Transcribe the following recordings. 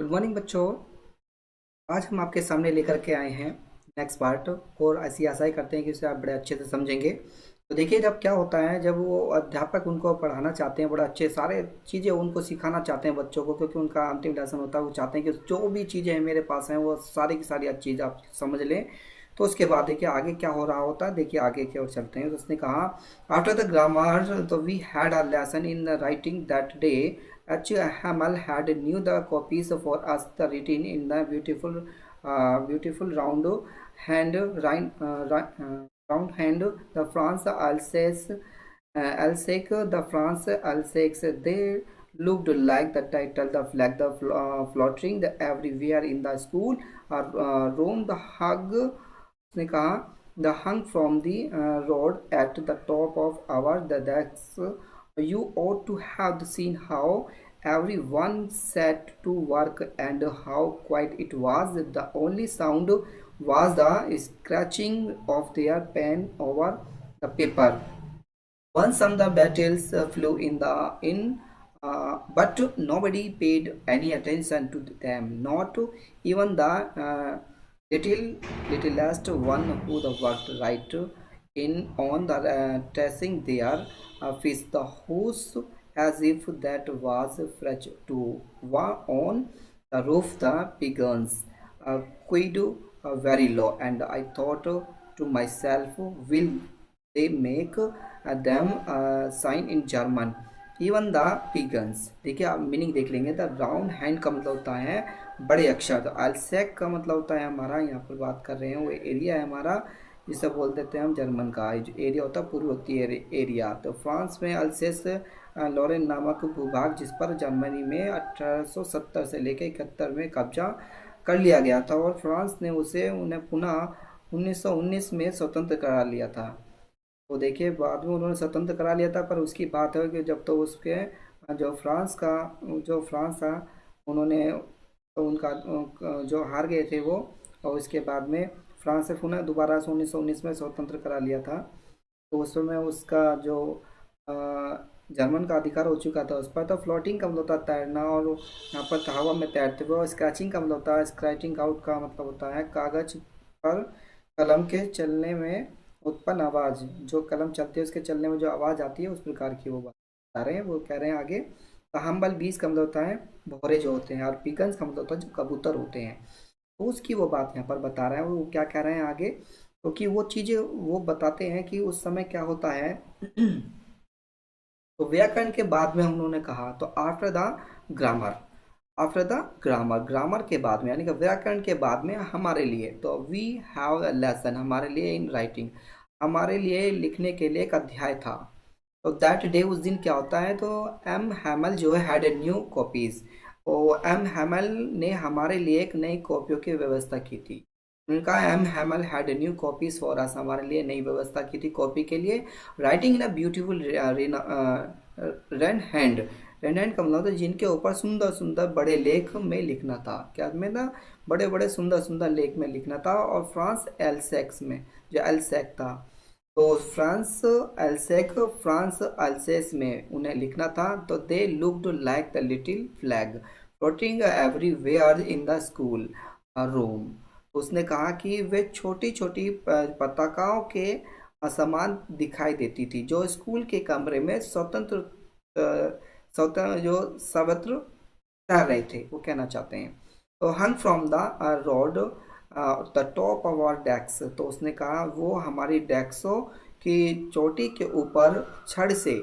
Good morning बच्चों। आज हम आपके सामने लेकर के आए हैं नेक्स्ट पार्ट। और ऐसी आशा ही करते हैं कि उसे आप बड़े अच्छे से समझेंगे। तो देखिए, जब क्या होता है, जब वो अध्यापक उनको पढ़ाना चाहते हैं, बड़ा अच्छे सारे चीज़ें उनको सिखाना चाहते हैं बच्चों को, क्योंकि उनका अंतिम लेसन होता है। वो चाहते हैं कि जो भी चीज़ें हैं मेरे पास हैं वो सारी की सारी अच्छी चीज़ आप समझ लें। तो उसके बाद देखिए आगे क्या हो रहा होता है। देखिए आगे की ओर चलते हैं। तो उसने कहा, आफ्टर द ग्रामर तो we had a lesson in writing that day. H. Hamel had new the copies for us the written in the beautiful round hand round hand the France Alsace the France Alsace. They looked like the title the flag the fluttering the everywhere in the school or room the hug. उसने कहा, the hung from the road at the top of our the decks. You ought to have seen how everyone set to work and how quiet it was. The only sound was the scratching of their pen over the paper. Once some the battles flew in but nobody paid any attention to them. Not even the littlest one who the worked right in on the tracing their fish. The house as if that was fresh to on the roof. The pigeons quaid very low, and I thought to myself, will they make them sign in German? Even the pigeons. देखिए आप meaning देख लेंगे। The round hand का मतलब होता है बड़े अक्षर। तो अल्सैक का मतलब होता है हमारा, यहाँ पर बात कर रहे हैं वो एरिया है हमारा, जिसे बोल देते हैं हम जर्मन का जो एरिया होता है पूर्वोत्तरी एरिया। तो फ्रांस में अल्सेस लॉरेन नामक भूभाग, जिस पर जर्मनी में 1870 से लेकर 71 में कब्जा कर लिया गया था, और फ्रांस ने उसे उन्हें पुनः 1919 में स्वतंत्र करा लिया था। तो देखिए बाद में उन्होंने स्वतंत्र करा लिया था, पर उसकी बात है कि जब तो उसके जो फ्रांस था, उन्होंने तो उनका जो हार गए थे वो, और उसके बाद में फ्रांस से पुनः दोबारा से 1919 में स्वतंत्र करा लिया था। तो उस समय उसका जो अ, जर्मन का अधिकार हो चुका था उस पर। तो फ्लोटिंग का मतलब होता है तैरना, और यहाँ पर हवा में तैरते हुए। और स्क्रैचिंग का मतलब होता है, स्क्रैचिंग आउट का मतलब होता है कागज पर कलम के चलने में उत्पन्न आवाज़। जो कलम चलती है उसके चलने में जो आवाज़ आती है उस प्रकार की वो बता रहे हैं। वो कह रहे हैं आगे, तो हम्बल बीज का मतलब होता है भौरे जो होते हैं, और पिगन्स का मतलब होता है जो कबूतर होते हैं। तो उसकी वो बात यहाँ पर बता रहे हैं। वो क्या कह रहे हैं आगे, क्योंकि वो चीज़ें वो बताते हैं कि उस समय क्या होता है। तो व्याकरण के बाद में उन्होंने कहा, तो after the grammar, after the grammar, grammar के बाद में यानी कि व्याकरण के बाद में हमारे लिए, तो वी हैव अ लेसन, हमारे लिए इन राइटिंग, हमारे लिए लिखने के लिए एक अध्याय था। तो दैट डे, उस दिन क्या होता है, तो एम हैमल जो है हैड ए न्यू कॉपीज। तो एम हैमल ने हमारे लिए एक नई कॉपियों की व्यवस्था की थी। उनका M Hamel had a new copies for us, हमारे लिए नई व्यवस्था की थी कॉपी के लिए। Writing in a beautiful rain hand, rain hand का मतलब था जिनके ऊपर सुंदर सुंदर बड़े लेख में लिखना था। क्या में ना, बड़े बड़े सुंदर सुंदर लेख में लिखना था। और फ्रांस एलसेक्स में, जो एलसेक था, तो फ्रांस अल्सेस में उन्हें लिखना था। तो they looked like the little flag floating everywhere in the school room. उसने कहा कि वे छोटी छोटी पताकाओं के समान दिखाई देती थी, जो स्कूल के कमरे में स्वतंत्र जो सर्वत्र तैर रहे थे, वो कहना चाहते हैं। तो hung from the road the top of our desk, तो उसने कहा वो हमारी डेस्कों की चोटी के ऊपर छड़ से,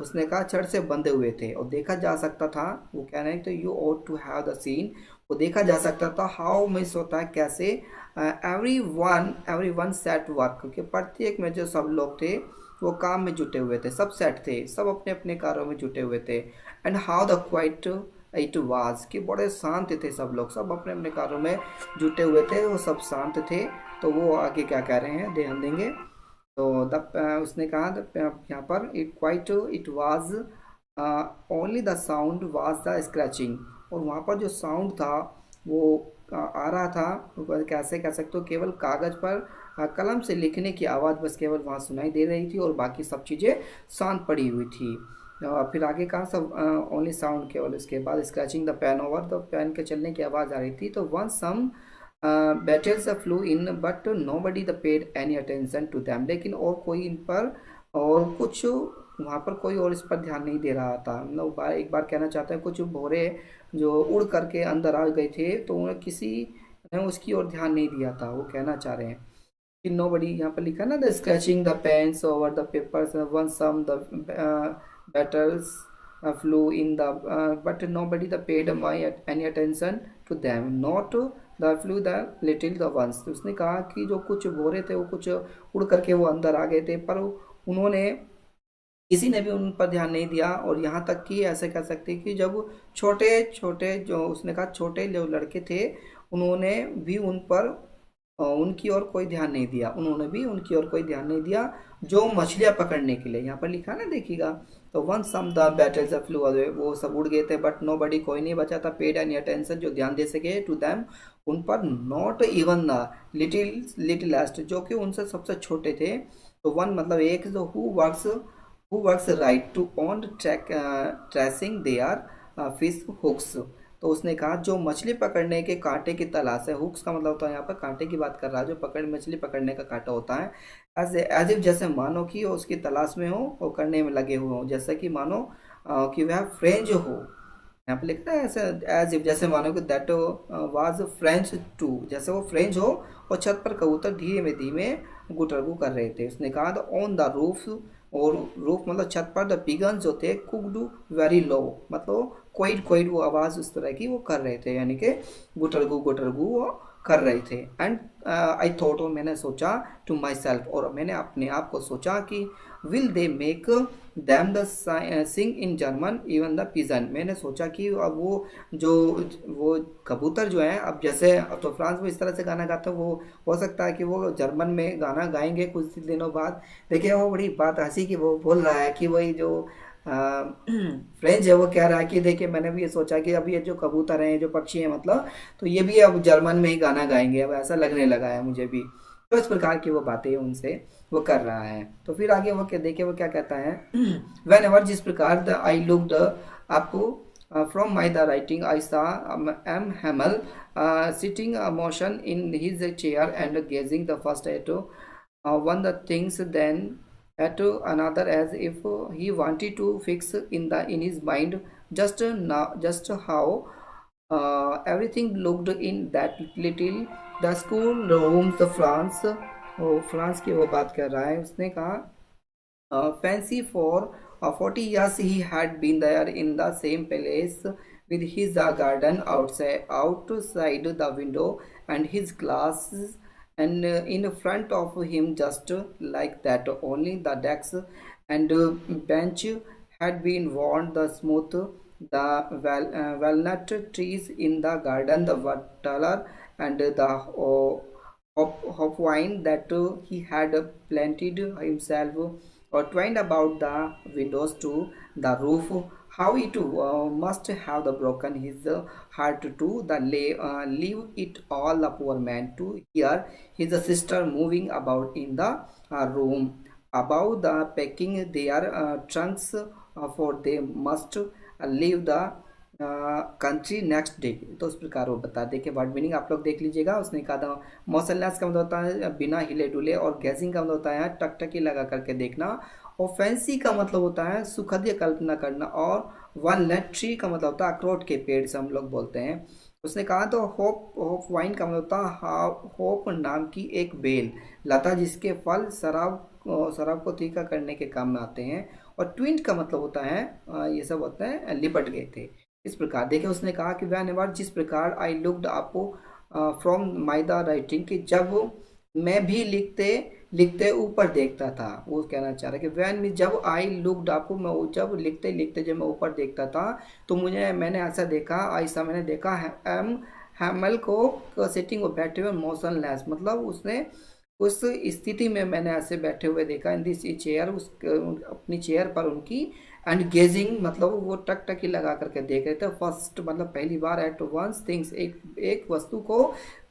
उसने कहा छड़ से बंधे हुए थे और देखा जा सकता था। वो कह रहे हैं तो you ought to have the scene, वो देखा जा सकता था। हाउ मिस होता है कैसे, एवरी वन सेट वर्क, क्योंकि प्रत्येक में जो सब लोग थे वो काम में जुटे हुए थे, सब सेट थे, सब अपने अपने कार्यों में जुटे हुए थे। And how the quite it was, कि बड़े शांत थे सब लोग, सब अपने अपने कार्यों में जुटे हुए थे, वो सब शांत थे। तो वो आगे क्या कह रहे हैं ध्यान देंगे। तो उसने कहा यहाँ पर it quite it was only the sound was the scratching, और वहाँ पर जो साउंड था वो आ रहा था, वो कैसे कह सकते हो, केवल कागज़ पर कलम से लिखने की आवाज़ बस केवल वहाँ सुनाई दे रही थी, और बाकी सब चीज़ें शांत पड़ी हुई थी। फिर आगे कहाँ सब ओनली साउंड केवल, उसके बाद स्क्रैचिंग द पेन ओवर, तो पेन के चलने की आवाज़ आ रही थी। तो one some battles flew in but nobody the paid any attention to them, लेकिन और कोई इन पर और कुछ वहाँ पर कोई और इस पर ध्यान नहीं दे रहा था। मतलब एक बार कहना चाहते हैं कुछ भोरे जो उड़ करके अंदर आ गए थे, तो उन्हें किसी ने उसकी ओर ध्यान नहीं दिया था, वो कहना चाह रहे हैं कि नो बडी, यहाँ पर लिखा ना, the scratching the pens over the papers one some the battles flew in the but nobody the paid my any attention to them, not the flew the little the ones। तो उसने कहा कि जो कुछ भोरे थे वो कुछ उड़ करके वो अंदर आ गए थे, पर उन्होंने किसी ने भी उन पर ध्यान नहीं दिया। और यहाँ तक कि ऐसे कह सकते हैं कि जब छोटे छोटे, जो उसने कहा छोटे जो लड़के थे, उन्होंने भी उन पर उनकी ओर कोई ध्यान नहीं दिया, उन्होंने भी उनकी ओर कोई ध्यान नहीं दिया जो मछलियां पकड़ने के लिए, यहाँ पर लिखा ना देखिएगा। तो one some the battles flew away, वो सब उड़ गए थे, बट नो बडी, कोई नहीं बचा था, पेड एनी अटेंशन, जो ध्यान दे सके, टू दैम, उन पर, नॉट इवन द लिटिल लिटिलेस्ट, जो कि उनसे सबसे छोटे थे। तो वन मतलब एक, जो who works right to on track tracing they are fish hooks. तो उसने कहा जो मछली पकड़ने के कांटे की तलाश है, हुक्स का मतलब होता है यहाँ पर कांटे की बात कर रहा है, जो मछली पकड़ने का कांटा होता है, एज इफ, जैसे मानो कि वो उसकी तलाश में हो और करने में लगे हुए हो, जैसे कि मानो कि वह फ्रेंच हो। यहाँ पे लिखता है ऐसे, एज इफ, जैसे मानो कि दैट वाज फ्रेंच टू, जैसे वो फ्रेंच हो, और छत पर कबूतर धीमे धीमे गुटरगू कर रहे थे। उसने कहा द ऑन द रूफ, और रूफ मतलब छत पर, द पिगन्स जो थे कुकड वेरी लो, मतलब क्वाइट क्वाइट वो आवाज़ उस तरह की वो कर रहे थे, यानी कि गुटरगू गुटरगू वो कर रहे थे। एंड आई थॉट, और मैंने सोचा, टू माई सेल्फ, और मैंने अपने आप को सोचा कि will they make them the sing in German even the pigeon. मैंने सोचा कि अब जो वो कबूतर जो है, अब जैसे अब तो फ्रांस में इस तरह से गाना गाता है, वो हो सकता है कि वो जर्मन में गाना गाएंगे कुछ दिनों बाद। देखिए वो बड़ी बात हंसी की, वो बोल रहा है कि वही जो फ्रेंच है, वो कह रहा है कि देखिए मैंने भी ये सोचा कि अब ये जो कबूतर हैं, जो पक्षी हैं मतलब, तो ये भी अब जर्मन में ही गाना गाएंगे, अब ऐसा लगने लगा है मुझे भी। तो इस प्रकार की वो बातें उनसे वो कर रहा है। तो फिर आगे वो क्या, देखिए वो क्या कहता है, वेन एवर, जिस प्रकार the I looked up from my the writing I saw M Hamel sitting motion in his chair and gazing the first at one the things, then at another, as if he wanted to fix in his mind just how everything looked in that little the school rooms the France। France की वो बात कर रहा है। उसने कहा fancy for 40 years he had been there in the same place with his garden outside the window and his glasses, and in front of him, just like that, only the decks and bench had been worn the smooth, the walnut trees in the garden, the water and the hop wine that he had planted himself, or twined about the windows to the roof. How it must have the broken his heart to leave it all the poor man to hear his sister moving about in the room about the packing their trunks, for they must leave the country next day. तो उस प्रकार वो बता, देखिए word meaning आप लोग देख लीजिएगा। उसने कहा था मोशनलेस का मतलब होता है बिना हिले डुले, और गैजिंग का मतलब होता है टकटकी लगा करके देखना, और फैंसी का मतलब होता है सुखद कल्पना करना, और वॉलनट ट्री का मतलब होता है अखरोट के पेड़ से हम लोग बोलते हैं। उसने कहा तो होप वाइन का मतलब होता है होप नाम की एक बेल लता जिसके फल शराब को तीखा करने के काम में आते हैं, और ट्विंट का मतलब होता है ये सब होता है लिपट गए थे। इस प्रकार देखिए उसने कहा कि वैन एवर, जिस प्रकार आई looked up from my the writing, कि जब मैं भी लिखते लिखते ऊपर देखता था। वो कहना चाह रहा है कि वैन में जब आई लुक्ड अप, मैं जब लिखते लिखते जब मैं ऊपर देखता था, तो मैंने ऐसा देखा, ऐसा मैंने देखा एम हैमल को सिटिंग और बैठे हुए मोशनलेस, मतलब उसने उस स्थिति में मैंने ऐसे बैठे हुए देखा इन दिस चेयर, उस अपनी चेयर पर उनकी, एंड गेजिंग मतलब वो टकटकी लगा करके देख रहे थे, फर्स्ट मतलब पहली बार, एट वंस थिंग्स एक वस्तु को,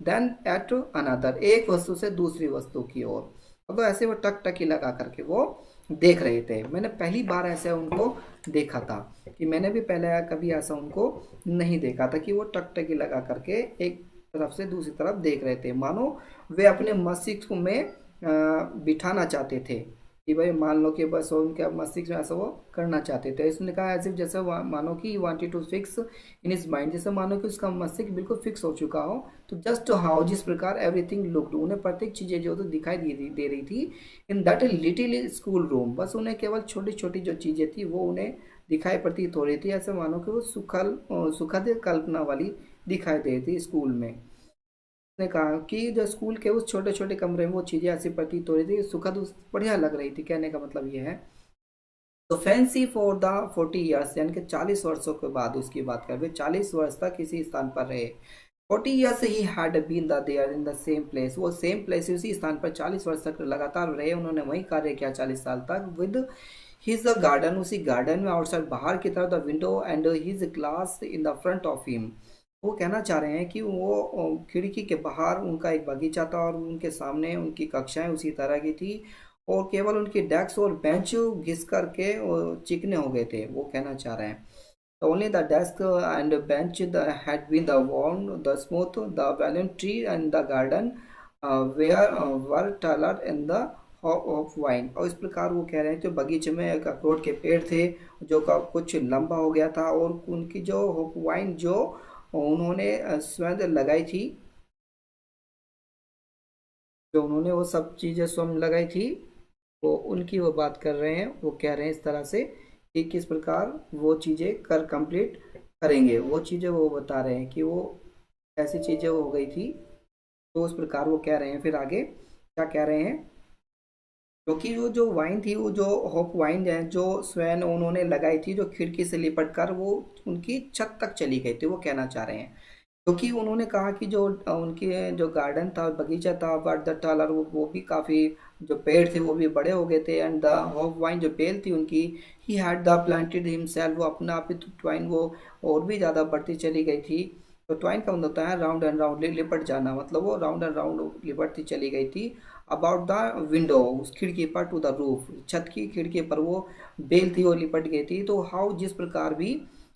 देन एट अनदर एक वस्तु से दूसरी वस्तु की ओर, मतलब ऐसे वो टकटकी लगा करके वो देख रहे थे। मैंने पहली बार ऐसे उनको देखा था, कि मैंने भी पहले कभी ऐसा उनको नहीं देखा था कि वो टकटकी लगा करके एक तरफ से दूसरी तरफ देख रहे थे, मानो वे अपने मस्तिष्क में बिठाना चाहते थे कि भाई मान लो कि बस वो उनके मस्तिष्क में ऐसा वो करना चाहते थे। इसने कहा ऐसे जैसे मानो कि wanted to fix in his mind, जैसे मानो कि उसका मस्तिष्क बिल्कुल फिक्स हो चुका हो। तो जस्ट हाउ, जिस प्रकार एवरीथिंग लुक्ड, उन्हें प्रत्येक चीजें जो तो दिखाई दे रही थी in that little school room, बस उन्हें केवल छोटी छोटी जो चीजें थी वो उन्हें दिखाई प्रतीत हो रही थी, ऐसे मानो कि वो सुखद कल्पना वाली दिखाई दे रही थी स्कूल में। ने कहा कि जो स्कूल के उस छोटे छोटे कमरे में वो चीजें ऐसी प्रतीत हो रही थी, सुखद बढ़िया लग रही थी, कहने का मतलब ये है। तो फैंसी फॉर द 40 ईयर्स, यानी कि 40 वर्षों के बाद उसकी बात कर, वे 40 वर्ष तक इसी स्थान पर रहे। 40 years he had been the there in the same place, वो सेम प्लेस उसी स्थान पर 40 वर्ष तक लगातार रहे, उन्होंने वही कार्य किया 40 साल तक। विद हिज गार्डन, उसी गार्डन में आउटसाइड बाहर की तरफ the window and his class in the front of him. वो कहना चाह रहे हैं कि वो खिड़की के बाहर उनका एक बगीचा था और उनके सामने उनकी कक्षाएं उसी तरह की थी, और केवल उनकी डेस्क और बेंच घिस करके चिकने हो गए थे, वो कहना चाह रहे हैं। Only the desk and bench had been the worn, the smooth, the valiant tree and the garden were taller in the hop of wine। और इस प्रकार वो कह रहे हैं जो बगीचे में एक अखरोट के पेड़ थे जो का कुछ लंबा हो गया था, और उनकी जो हॉप वाइन जो उन्होंने स्वयं लगाई थी, जो उन्होंने वो सब चीज़ें स्वयं लगाई थी, वो उनकी वो बात कर रहे हैं। वो कह रहे हैं इस तरह से कि किस प्रकार वो चीज़ें कर कंप्लीट करेंगे, वो चीज़ें वो बता रहे हैं कि वो ऐसी चीज़ें वो हो गई थी। तो उस प्रकार वो कह रहे हैं, फिर आगे क्या कह रहे हैं, क्योंकि वो जो वाइन थी, वो जो होप वाइन है जो स्वयं उन्होंने लगाई थी, जो खिड़की से लिपट कर वो उनकी छत तक चली गई थी, वो कहना चाह रहे हैं। क्योंकि उन्होंने कहा कि जो उनके जो गार्डन था, बगीचा था, बट द टालर, वो भी काफ़ी, जो पेड़ थे वो भी बड़े हो गए थे, एंड द हॉप वाइन जो बेल थी उनकी, he had the planted himself, वो अपना आप ही ट्वाइन वो और भी ज़्यादा बढ़ती चली गई थी। तो ट्वाइन का मतलब होता है राउंड एंड राउंड, लिपट जाना, मतलब वो राउंड एंड राउंड लिपटती चली गई थी। अबाउट द विंडो, उस खिड़की पर, टू द रूफ, छत की खिड़की पर वो बेल थी वो लिपट गई थी। तो हाउ, जिस प्रकार भी,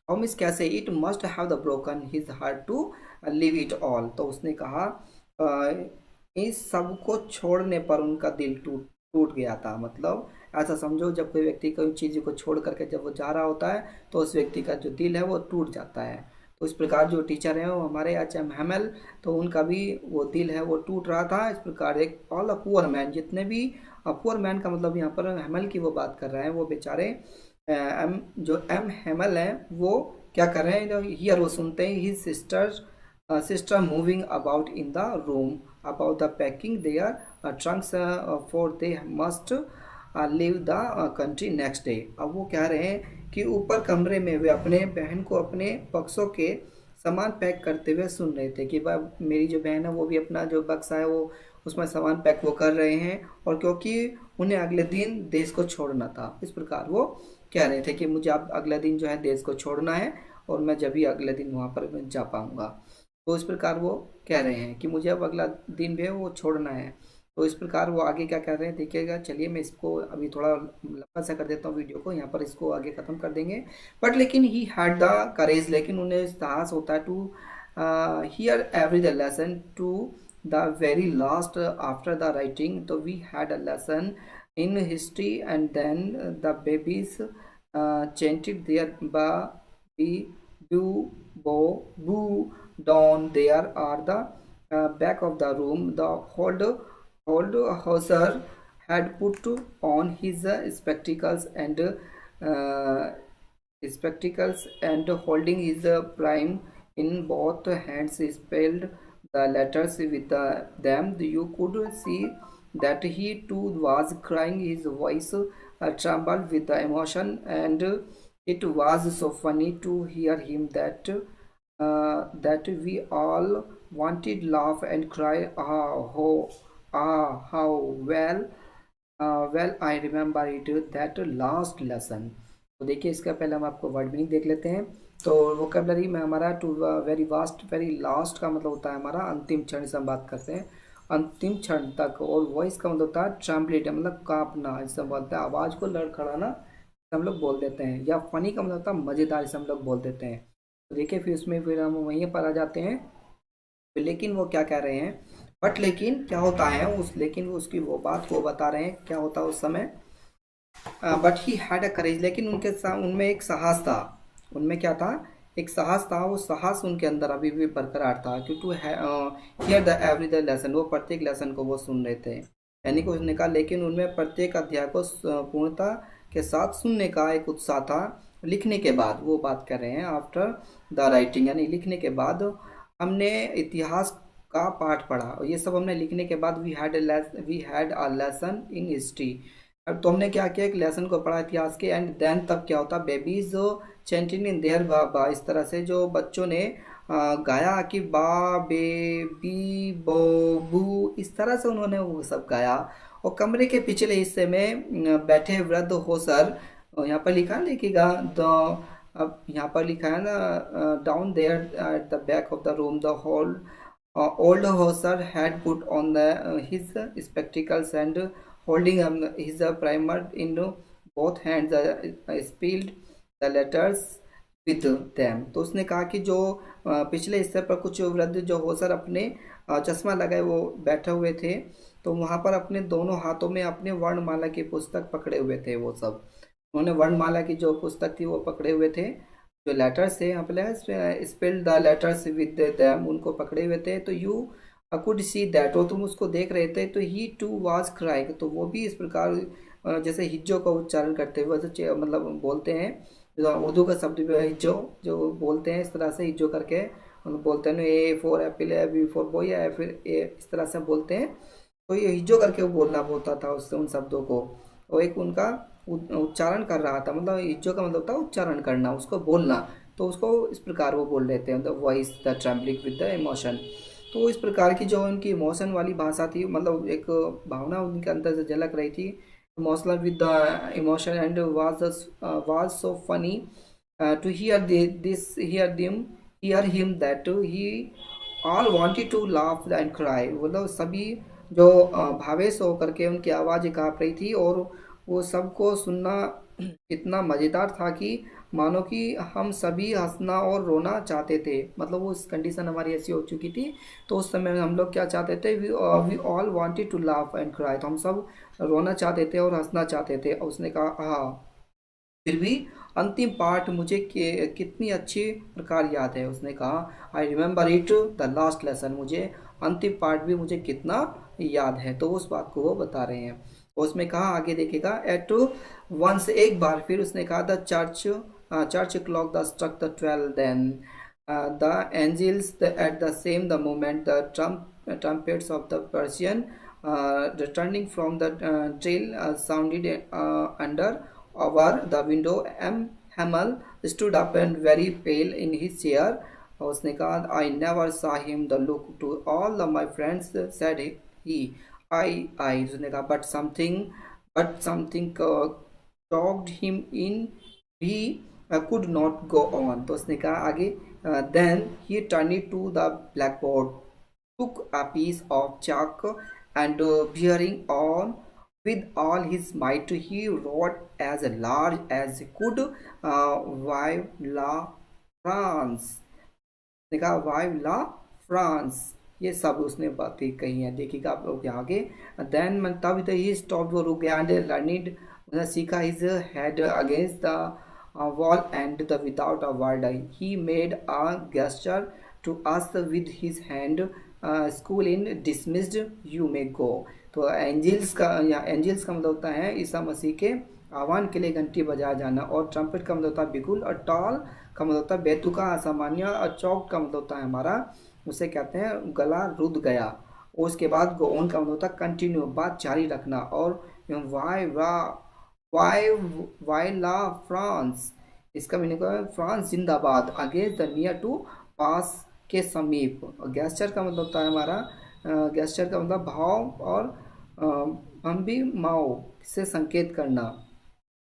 हाउ मीन्स कैसे, it must have the broken his heart to leave it all. तो उसने कहा इस सब को छोड़ने पर उनका दिल टूट टूट गया था। मतलब ऐसा समझो, जब कोई व्यक्ति कोई चीज़ को छोड़ करके जब वो जा रहा होता है तो उस व्यक्ति का जो दिल है वो टूट जाता है। तो इस प्रकार जो टीचर हैं वो हमारे एच एम हेमल, तो उनका भी वो दिल है वो टूट रहा था। इस प्रकार एक ऑल अ पुअर मैन, जितने भी पुअर मैन का मतलब यहाँ पर हेमल की वो बात कर रहे हैं, वो बेचारे एम जो एम हेमल हैं वो क्या कर रहे हैं, हियर वो सुनते हैं his sister moving about in the room about the packing their trunks for they must leave the country next day। अब वो कह रहे हैं कि ऊपर कमरे में वे अपने बहन को अपने बक्सों के सामान पैक करते हुए सुन रहे थे, कि भाई मेरी जो बहन है वो भी अपना जो बक्सा है वो उसमें सामान पैक वो कर रहे हैं, और क्योंकि उन्हें अगले दिन देश को छोड़ना था। इस प्रकार वो कह रहे थे कि मुझे अब अगले दिन जो है देश को छोड़ना है, और मैं जब भी अगले दिन वहाँ पर मैं जा पाऊँगा। तो इस प्रकार वो कह रहे हैं कि मुझे अब अगला दिन भी है वो छोड़ना है। तो इस प्रकार वो आगे क्या कर रहे हैं देखिएगा। चलिए मैं इसको अभी थोड़ा लंबा सा कर देता हूँ वीडियो को, यहाँ पर इसको आगे ख़त्म कर देंगे। बट लेकिन ही हैड द करेज, लेकिन उन्हें साहस होता है to hear every the lesson to the very last after the writing. तो we had a lesson in history and then the babies chanted their ba be do bo boo down there are the back of the room. The old houser had put on his spectacles and holding his prime in both hands spelled the letters with them. You could see that he too was crying. His voice trembled with the emotion, and it was so funny to hear him that we all wanted laugh and cry. How well I remember it that last lesson। तो देखिए इसका पहले हम आपको word meaning देख लेते हैं। तो वोकेबलरी में हमारा to very vast, very last का मतलब होता है हमारा अंतिम क्षण से हम बात करते हैं। अंतिम क्षण तक। और वॉइस का मतलब होता है ट्रम्बलिट, मतलब कांपना, इसे बोलते हैं आवाज़ को लड़खड़ाना, इसे हम लोग बोल देते हैं। या फनी का मतलब होता है मज़ेदार, इसे हम लोग बोल देते हैं। तो देखिए फिर उसमें फिर हम वहीं पर आ जाते हैं। लेकिन वो क्या कह रहे हैं, बट लेकिन क्या होता है उस, लेकिन वो उसकी वो बात को बता रहे हैं क्या होता है उस समय। बट ही हैड अ करेज, लेकिन उनके साथ उनमें एक साहस था। उनमें क्या था, एक साहस था। वो साहस उनके अंदर अभी भी बरकरार था कि to hear the every the lesson, वो प्रत्येक लेसन को वो सुन रहे थे। यानी कि उसने कहा लेकिन उनमें प्रत्येक अध्याय को पूर्णता के साथ सुनने का एक उत्साह था। लिखने के बाद वो बात कर रहे हैं, आफ्टर द राइटिंग, यानी लिखने के बाद हमने इतिहास का पाठ पढ़ा, और ये सब हमने लिखने के बाद we had a lesson in history. अब तो हमने क्या किया, एक लेसन को पढ़ा इतिहास के, एंड देन तब क्या होता, बेबीज चैंटिंग इन देयर बा, इस तरह से जो बच्चों ने गाया कि बा बेबी बो बू, इस तरह से उन्होंने वो सब गाया। और कमरे के पिछले हिस्से में बैठे वृद्ध हो सर, यहाँ पर लिखा है देखिएगा, द अब यहाँ पर लिखा है ना, down there at the back of the room the whole old Hauser had put on his spectacles and holding his primer in both hands, spilled the letters with them। तो उसने कहा कि जो पिछले हिस्से पर कुछ वृद्ध जो होसर अपने चश्मा लगाए वो बैठे हुए थे, तो वहाँ पर अपने दोनों हाथों में अपने वर्णमाला की पुस्तक पकड़े हुए थे वो सब। उन्होंने वर्णमाला की जो पुस्तक थी वो पकड़े हुए थे। जो लेटर्स थे यहाँ पे spelled the letters with them, उनको पकड़े हुए थे। तो यू कुड सी दैट, और तुम उसको देख रहे थे। तो ही टू वाज क्राइंग, तो वो भी इस प्रकार जैसे हिज्जो का उच्चारण करते हुए मतलब बोलते हैं। जो उर्दू का शब्द भी है हिज्जो, जो बोलते हैं इस तरह से हिज्जो करके बोलते हैं ना, ए फॉर एप्पल है, बी फॉर बॉय है, फिर ए, इस तरह से बोलते हैं। तो ये हिज्जो करके वो बोलना होता था उससे उन शब्दों को। वो एक उनका उच्चारण कर रहा था, मतलब हिज्जो का मतलब था उच्चारण करना, उसको बोलना। तो उसको इस प्रकार वो बोल लेते हैं, the voice the trembling with the emotion. तो इस प्रकार की जो उनकी इमोशन वाली भाषा थी, मतलब एक भावना उनके अंदर से झलक रही थी, emotional with the emotion, and was so funny to hear him that he all wanted to laugh and cry. मतलब सभी जो भावेश होकर के उनकी आवाज़ काँप रही थी, और वो सबको सुनना इतना मज़ेदार था कि मानो कि हम सभी हंसना और रोना चाहते थे। मतलब वो कंडीशन हमारी ऐसी हो चुकी थी। तो उस समय हम लोग क्या चाहते थे, we all wanted to laugh and cry, तो हम सब रोना चाहते थे और हंसना चाहते थे। और उसने कहा हाँ, फिर भी अंतिम पार्ट मुझे कितनी अच्छी प्रकार याद है। उसने कहा I remember it the last lesson, मुझे अंतिम पार्ट भी मुझे कितना याद है। तो उस बात को वो बता रहे हैं। उसमें कहा आगे देखेगा, एट वंस, एक बार फिर उसने कहा, the church clock the struck the 12, then the angels at the same the moment the trumpets of the Persian returning from the drill sounded under over the window। Hamel stood up and very pale in his chair। और उसने कहा I never saw him the look to all of my friends said he। I उसने कहा but something talked him in, he could not go on। तो उसने कहा आगे, then he turned to the blackboard, took a piece of chalk, and bearing on with all his might, he wrote as large as he could, Vive la France। देखा वाइव ला France, ये सब उसने बातें कही हैं। देखिएगा आप लोग आगे, देन मन तब ही स्टॉप, वो रुक गया, एंड लर्निड, उसने सीखा, his head against the wall and the without a word he made a gesture to us with his hand, school in dismissed, you may go. तो एंजल्स का, या एंजल्स का मतलब होता है ईसा मसीह के आह्वान के लिए घंटी बजाया जाना। और ट्रम्पेट का मतलब होता है बिगुल। और टॉल का मतलब होता है बेतुका, असामान्य। और चौक का मतलब होता है हमारा, उसे कहते हैं गला रुद गया। और उसके बाद गो ऑन का मतलब होता है कंटिन्यू, बात जारी रखना। और वाई वा वाई वाई ला फ्रांस, इसका मीनिंग है फ्रांस जिंदाबाद, अगेंस्ट द नियर टू, पास के समीप। और गेस्चर का मतलब होता है हमारा, गेस्चर का मतलब भाव, और हम भी माओ से संकेत करना।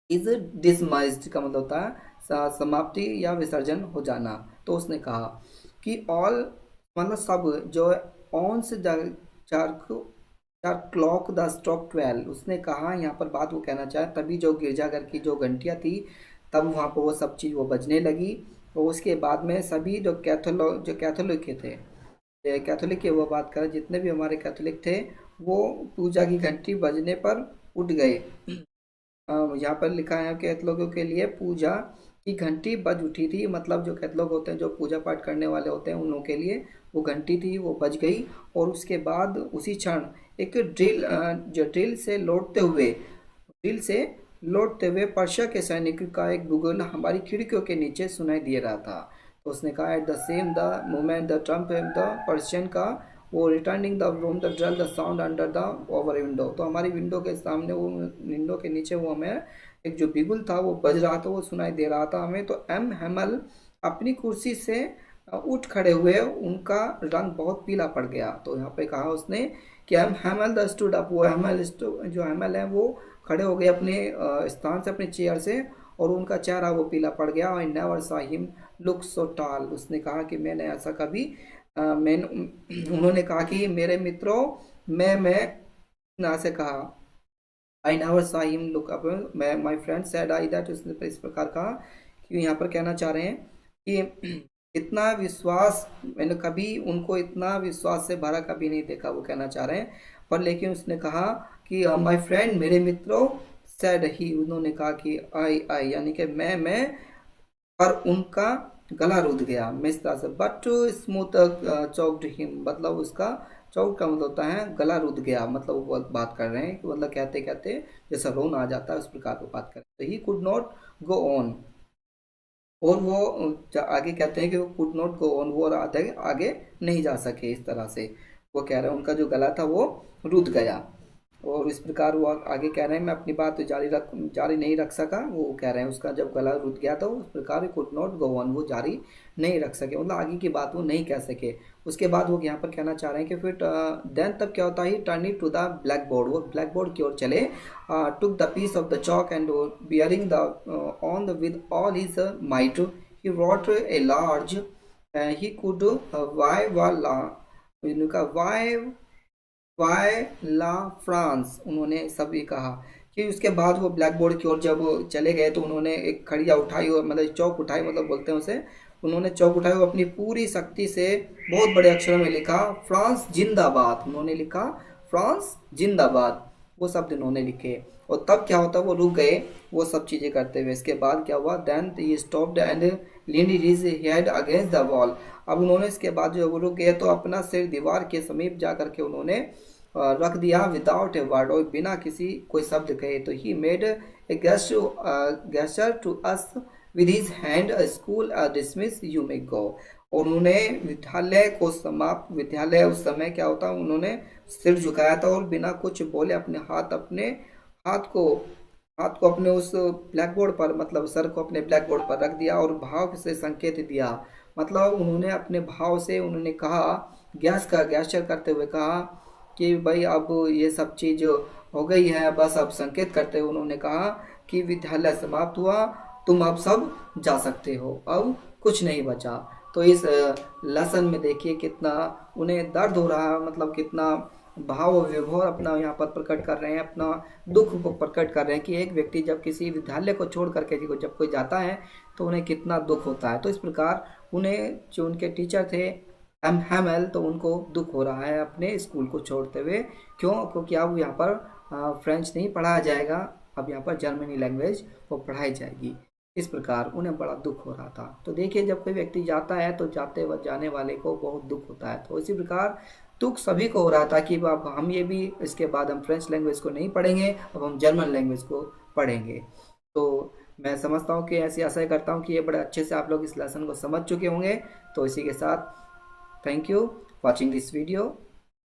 इज डिसमस्ड का मतलब होता है समाप्ति या विसर्जन हो जाना। तो उसने कहा कि ऑल मतलब सब, जो ऑन से चार क्लॉक द स्ट्रोक 12। उसने कहा यहाँ पर बात वो कहना चाहे, तभी जो गिरजाघर की जो घंटियाँ थी तब वहाँ पर वो सब चीज़ वो बजने लगी। और उसके बाद में सभी जो कैथोलिक के थे, कैथोलिक की वो बात करें, जितने भी हमारे कैथोलिक थे वो पूजा की घंटी बजने पर उठ गए। यहाँ पर लिखा है कि कैथोलिकों के लिए पूजा की घंटी बज उठी थी, मतलब जो कैथोलिक होते हैं जो पूजा पाठ करने वाले होते हैं उन लोगों के लिए वो घंटी थी वो बज गई। और उसके बाद उसी क्षण एक ड्रिल से लौटते हुए पर्शिया के सैनिक का एक बुगल हमारी खिड़कियों के नीचे सुनाई दे रहा था। तो उसने कहा at the moment the trump the Persian का वो returning the room the drill the sound under the over window. तो हमारी विंडो के सामने वो विंडो के नीचे वो हमें एक जो बिगुल था वो बज रहा था, वो सुनाई दे रहा था हमें। तो एम हेमल अपनी कुर्सी से उठ खड़े हुए, उनका रंग बहुत पीला पड़ गया। तो यहाँ पे कहा उसने कि M Hemal the stood up. वो जो हेमल है वो खड़े हो गए अपने स्थान से, अपने चेयर से, और उनका चेहरा वो पीला पड़ गया। आई never saw him look so tall. उसने कहा कि मैंने ऐसा कभी उन्होंने कहा कि मेरे मित्रों, मैं ना से कहा I never saw him look up, मैं my friend said I that. उसने इस प्रकार कहा कि यहाँ पर कहना चाह रहे हैं कि इतना विश्वास मैंने कभी उनको इतना विश्वास से भरा कभी नहीं देखा, वो कहना चाह रहे हैं। पर लेकिन उसने कहा कि माय फ्रेंड, मेरे मित्रों, सेड ही, उन्होंने कहा कि आई यानी कि मैं, पर उनका गला रुध गया मिस तरह से। बट स्मूथ चौक्ड हिम, मतलब उसका चौक का मतलब होता है गला रुध गया, मतलब वो बात कर रहे हैं कि मतलब कहते कहते जैसा रोन आ जाता है उस प्रकार को बात करें। तो he could not go on, और वो आगे कहते हैं कि वो कुड नॉट गो ऑन, वो और आगे आगे नहीं जा सके। इस तरह से वो कह रहे हैं उनका जो गला था वो रुध गया। और इस प्रकार वो आगे कह रहे हैं मैं अपनी बात तो जारी नहीं रख सका। वो कह रहे हैं उसका जब गला रुक गया तो उस प्रकार कुड नॉट गो ऑन, वो जारी नहीं रख सके, मतलब आगे की बात वो नहीं कह सके। उसके बाद वो यहाँ पर कहना चाह रहे हैं कि फिर देन तब क्या होता है, turn to the blackboard, वो ब्लैक बोर्ड की ओर चले, took the piece of the chalk and bearing the on the with all his might he wrote a large he could वाई वाई वाई ला फ्रांस, उन्होंने सभी कहा। कि उसके बाद वो ब्लैक बोर्ड की ओर जब चले गए तो उन्होंने एक खड़िया उठाई और मतलब चौक उठाई, मतलब बोलते हैं उसे, उन्होंने चौक उठाई और अपनी पूरी शक्ति से बहुत बड़े अक्षरों में लिखा फ्रांस जिंदाबाद। उन्होंने लिखा फ्रांस जिंदाबाद, वो शब्द इन्होंने लिखे। और तब क्या होता, वो रुक गए वो सब चीज़ें करते हुए। इसके बाद क्या हुआ, then he stopped and leaned his head against the wall. अब उन्होंने इसके बाद जो वो रुक गए तो अपना सिर दीवार के समीप जा करके उन्होंने रख दिया, विदाउट ए वर्ड, और बिना किसी कोई शब्द कहे। तो he made a gesture to us with his hand, school dismiss, you may go. और उन्होंने विद्यालय को समाप्त, विद्यालय उस समय क्या होता, उन्होंने सिर झुकाया था और बिना कुछ बोले अपने हाथ को अपने उस ब्लैक बोर्ड पर, मतलब सर को अपने ब्लैक बोर्ड पर रख दिया और भाव से संकेत दिया। मतलब उन्होंने अपने भाव से उन्होंने कहा, गैस्चर करते हुए कहा कि भाई अब ये सब चीज़ हो गई है, बस अब संकेत करते हुए उन्होंने कहा कि विद्यालय समाप्त हुआ, तुम अब सब जा सकते हो, अब कुछ नहीं बचा। तो इस लेसन में देखिए कितना उन्हें दर्द हो रहा है, मतलब कितना भाव विभोर अपना यहाँ पर प्रकट कर रहे हैं, अपना दुख को प्रकट कर रहे हैं कि एक व्यक्ति जब किसी विद्यालय को छोड़ करके जब कोई जाता है तो उन्हें कितना दुख होता है। तो इस प्रकार उन्हें जो उनके टीचर थे एम हेमल, तो उनको दुख हो रहा है अपने स्कूल को छोड़ते हुए। क्यों? क्योंकि अब यहाँ पर फ्रेंच नहीं पढ़ाया जाएगा, अब यहाँ पर जर्मनी लैंग्वेज वो पढ़ाई जाएगी। इस प्रकार उन्हें बड़ा दुख हो रहा था। तो देखिए जब कोई व्यक्ति जाता है तो जाने वाले को बहुत दुख होता है। तो इसी प्रकार दुख सभी को हो रहा था कि अब हम ये भी, इसके बाद हम फ्रेंच लैंग्वेज को नहीं पढ़ेंगे, अब हम जर्मन लैंग्वेज को पढ़ेंगे। तो मैं समझता हूँ कि ऐसी आशा करता हूँ कि ये बड़े अच्छे से आप लोग इस लेसन को समझ चुके होंगे। तो इसी के साथ thank you watching this video.